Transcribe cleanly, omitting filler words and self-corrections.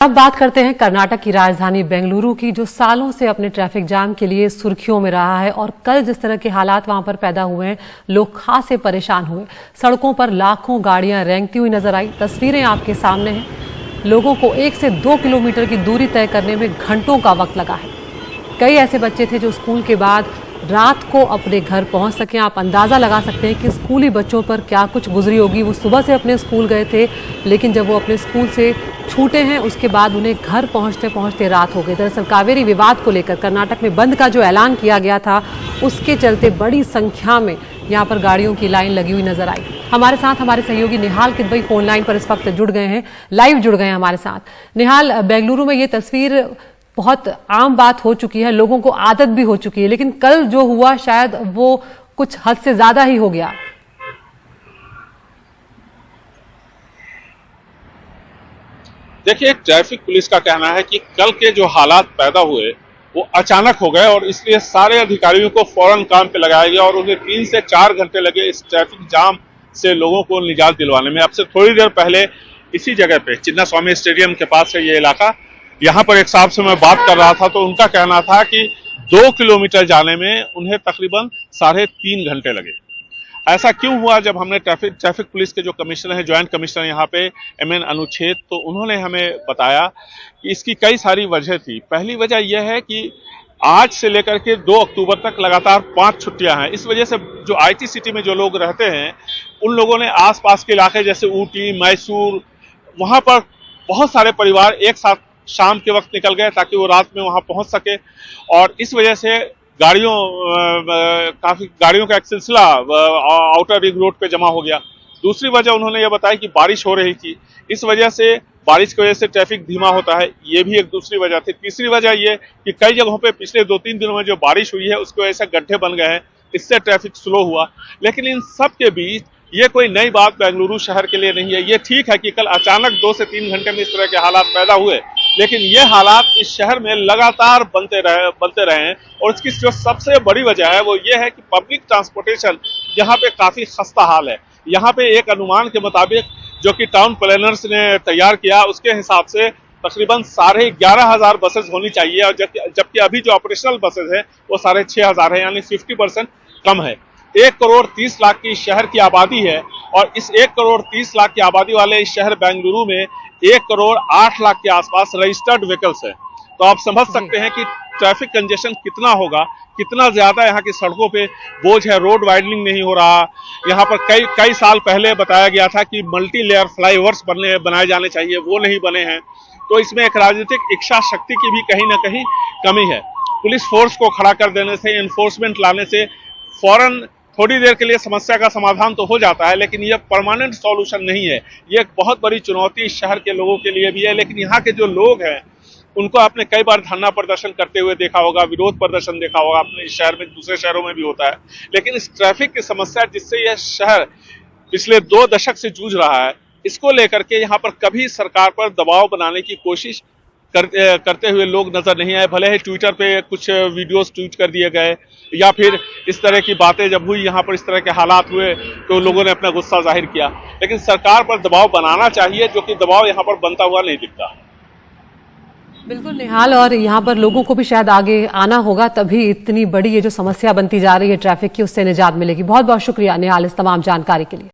अब बात करते हैं कर्नाटक की राजधानी बेंगलुरु की, जो सालों से अपने ट्रैफिक जाम के लिए सुर्खियों में रहा है। और कल जिस तरह के हालात वहां पर पैदा हुए हैं, लोग खासे परेशान हुए। सड़कों पर लाखों गाड़ियां रेंगती हुई नजर आई। तस्वीरें आपके सामने हैं। लोगों को 1 से 2 किलोमीटर की दूरी तय करने में घंटों का वक्त लगा है। कई ऐसे बच्चे थे जो स्कूल के बाद रात को अपने घर पहुंच सके। आप अंदाज़ा लगा सकते हैं कि स्कूली बच्चों पर क्या कुछ गुजरी होगी। वो सुबह से अपने स्कूल गए थे, लेकिन जब वो अपने स्कूल से छूटे हैं उसके बाद उन्हें घर पहुंचते पहुंचते रात हो गई। दरअसल कावेरी विवाद को लेकर कर्नाटक में बंद का जो ऐलान किया गया था, उसके चलते बड़ी संख्या में यहाँ पर गाड़ियों की लाइन लगी हुई नजर आई। हमारे साथ हमारे सहयोगी निहाल किदवई फोन लाइन पर इस वक्त जुड़ गए हैं, लाइव जुड़ गए हैं हमारे साथ। निहाल, बेंगलुरु में ये तस्वीर बहुत आम बात हो चुकी है, लोगों को आदत भी हो चुकी है, लेकिन कल जो हुआ शायद वो कुछ हद से ज्यादा ही हो गया। देखिए, ट्रैफिक पुलिस का कहना है कि कल के जो हालात पैदा हुए वो अचानक हो गए और इसलिए सारे अधिकारियों को फौरन काम पे लगाया गया और उन्हें 3 से 4 घंटे लगे इस ट्रैफिक जाम से लोगों को निजात दिलवाने में। अब से थोड़ी देर पहले इसी जगह पे चिन्नास्वामी स्टेडियम के पास है ये इलाका, यहाँ पर एक साहब से मैं बात कर रहा था तो उनका कहना था कि 2 किलोमीटर जाने में उन्हें तकरीबन 3.5 घंटे लगे। ऐसा क्यों हुआ? जब हमने ट्रैफिक पुलिस के जो कमिश्नर हैं, ज्वाइंट कमिश्नर यहाँ पे MN अनुच्छेद, तो उन्होंने हमें बताया कि इसकी कई सारी वजह थी। पहली वजह यह है कि आज से लेकर के 2 अक्टूबर तक लगातार 5 छुट्टियां हैं। इस वजह से जो IT सिटी में जो लोग रहते हैं, उन लोगों ने आसपास के इलाके जैसे ऊटी, मैसूर, वहां पर बहुत सारे परिवार एक साथ शाम के वक्त निकल गए ताकि वो रात में वहां पहुंच सके और इस वजह से काफी गाड़ियों का एक सिलसिला आउटर रिंग रोड पे जमा हो गया। दूसरी वजह उन्होंने ये बताया कि बारिश हो रही थी, इस वजह से बारिश की वजह से ट्रैफिक धीमा होता है, ये भी एक दूसरी वजह थी। तीसरी वजह ये कि कई जगहों पे पिछले 2-3 दिनों में जो बारिश हुई है उसकी वजह से गड्ढे बन गए हैं, इससे ट्रैफिक स्लो हुआ। लेकिन इन सब के बीच ये कोई नई बात बेंगलुरु शहर के लिए नहीं है। ये ठीक है कि कल अचानक 2 से 3 घंटे में इस तरह के हालात पैदा हुए, लेकिन ये हालात इस शहर में लगातार बनते रहे हैं और इसकी जो सबसे बड़ी वजह है वो ये है कि पब्लिक ट्रांसपोर्टेशन यहाँ पे काफी खस्ता हाल है। यहाँ पे एक अनुमान के मुताबिक जो कि टाउन प्लानर्स ने तैयार किया, उसके हिसाब से तकरीबन 11,500 बसेस होनी चाहिए और जबकि अभी जो ऑपरेशनल बसेस है वो 6,500 है, यानी 50% कम है। 1,30,00,000 की शहर की आबादी है और इस 1,30,00,000 की आबादी वाले इस शहर बेंगलुरु में 1,08,00,000 के आसपास रजिस्टर्ड व्हीकल्स है। तो आप समझ सकते हैं कि ट्रैफिक कंजेशन कितना होगा, कितना ज्यादा यहाँ की सड़कों पे बोझ है। रोड वाइडनिंग नहीं हो रहा। यहाँ पर कई साल पहले बताया गया था कि मल्टी लेयर फ्लाईओवर्स बनाए जाने चाहिए, वो नहीं बने हैं। तो इसमें एक राजनीतिक इच्छा शक्ति की भी कहीं ना कहीं कमी है। पुलिस फोर्स को खड़ा कर देने से, एनफोर्समेंट लाने से फौरन थोड़ी देर के लिए समस्या का समाधान तो हो जाता है, लेकिन यह परमानेंट सॉल्यूशन नहीं है। ये एक बहुत बड़ी चुनौती इस शहर के लोगों के लिए भी है। लेकिन यहाँ के जो लोग हैं उनको आपने कई बार धरना प्रदर्शन करते हुए देखा होगा, विरोध प्रदर्शन देखा होगा, अपने इस शहर में, दूसरे शहरों में भी होता है। लेकिन इस ट्रैफिक की समस्या जिससे यह शहर पिछले 2 दशक से जूझ रहा है, इसको लेकर के यहाँ पर कभी सरकार पर दबाव बनाने की कोशिश करते हुए लोग नजर नहीं आए। भले ही ट्विटर पे कुछ वीडियोस ट्वीट कर दिए गए या फिर इस तरह की बातें जब हुई, यहाँ पर इस तरह के हालात हुए तो लोगों ने अपना गुस्सा जाहिर किया, लेकिन सरकार पर दबाव बनाना चाहिए, जो कि दबाव यहाँ पर बनता हुआ नहीं दिखता। बिल्कुल निहाल, और यहाँ पर लोगों को भी शायद आगे आना होगा, तभी इतनी बड़ी ये जो समस्या बनती जा रही है ट्रैफिक की, उससे निजात मिलेगी। बहुत बहुत शुक्रिया निहाल इस तमाम जानकारी के लिए।